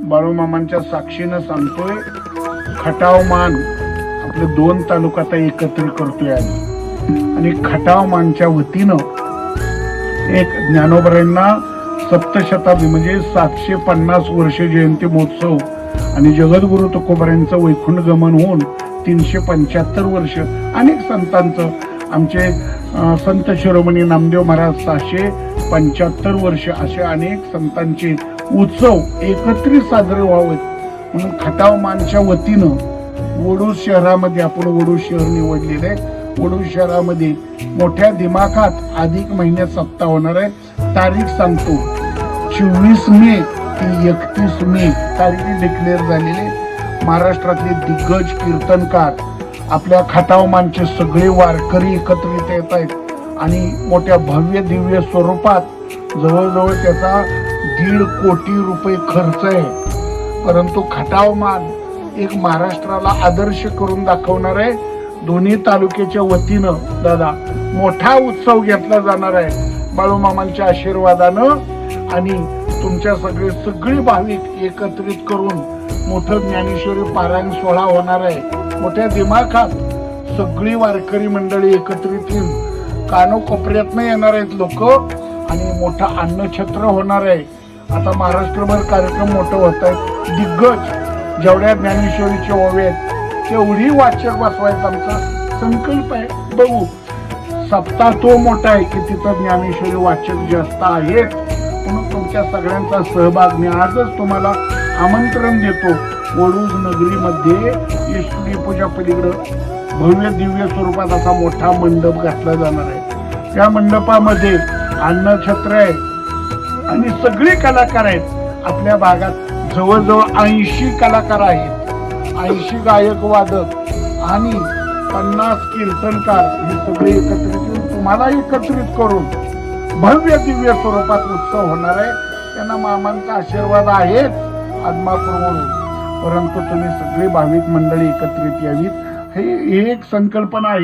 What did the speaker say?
बाळूमामांच्या साक्षीनं सांगतोय, खटाव मान आपले 2 तालुका आता एकत्रित करतोय आणि खटाव मानच्या वतीनं एक ज्ञानोबरांना सप्तशताब्दी म्हणजे 750 वर्ष जयंती महोत्सव आणि जगद्गुरु तुकोबारांचं वैकुंठ गमन होऊन 375 वर्ष, अनेक संतांचं, आमचे संत शिरोमणी नामदेव महाराज 675 वर्ष, असे अनेक संतांचे उत्सव एकत्रित साजरे व्हावेत म्हणून खटाव मानच्या वतीनं वडूज शहरामध्ये, आपण वडूज शहर निवडलेले आहे, वडूज शहरामध्ये मोठ्या दिमाखात अधिक महिन्यात सप्ताह होणार आहे. तारीख सांगतो, 24 मे ते 31 मे तारीख डिक्लेअर झालेले. महाराष्ट्रातले दिग्गज कीर्तनकार, आपल्या खटावमानचे सगळे वारकरी एकत्रित येत आहेत आणि मोठ्या भव्य दिव्य स्वरूपात जवळजवळ त्याचा 1.5 कोटी रुपये खर्च आहे. परंतु खटावमान एक महाराष्ट्राला आदर्श करून दाखवणार आहे. दोन्ही तालुक्याच्या वतीनं दादा मोठा उत्सव घेतला जाणार आहे बाळूमामांच्या आशीर्वादानं आणि तुमच्या सगळी भाविक एकत्रित करून मोठं ज्ञानेश्वरी पारायण सोहळा होणार आहे. मोठ्या दिमाखात सगळी वारकरी मंडळी एकत्रित येऊन कानोकोपऱ्यातनं येणार आहेत लोक आणि मोठं अन्नछत्र होणार आहे. आता महाराष्ट्रभर कार्यक्रम मोठं होत आहेत. दिग्गज जेवढ्या ज्ञानेश्वरीचे ओवे आहेत तेवढी वाचक बसवायचा आमचा संकल्प आहे. बघू, सप्ताह तो मोठा आहे की तिथं ज्ञानेश्वरी वाचक जास्त आहेत. म्हणून तुमच्या सगळ्यांचा सहभाग मी आजच तुम्हाला आमंत्रण देतो. वडूज नगरीमध्ये ईश्वरी पूजा पलीकडं भव्य दिव्य स्वरूपात असा मोठा मंडप घातला जाणार आहे. त्या मंडपामध्ये अन्नछत्र आहे आणि सगळे कलाकार आहेत. आपल्या भागात जवळजवळ 80 कलाकार आहेत, 80 गायक वादक आणि 50 कीर्तनकार, हे सगळे एकत्रित येऊन तुम्हाला एकत्रित करून भव्य दिव्य स्वरूपात उत्सव होणार आहे. त्यांना मामांचा आशीर्वाद आहेच आदमापूर म्हणून, परंतु तुम्ही सगळी भाविक मंडळी एकत्रित यावीत, हे एक संकल्पना आहे.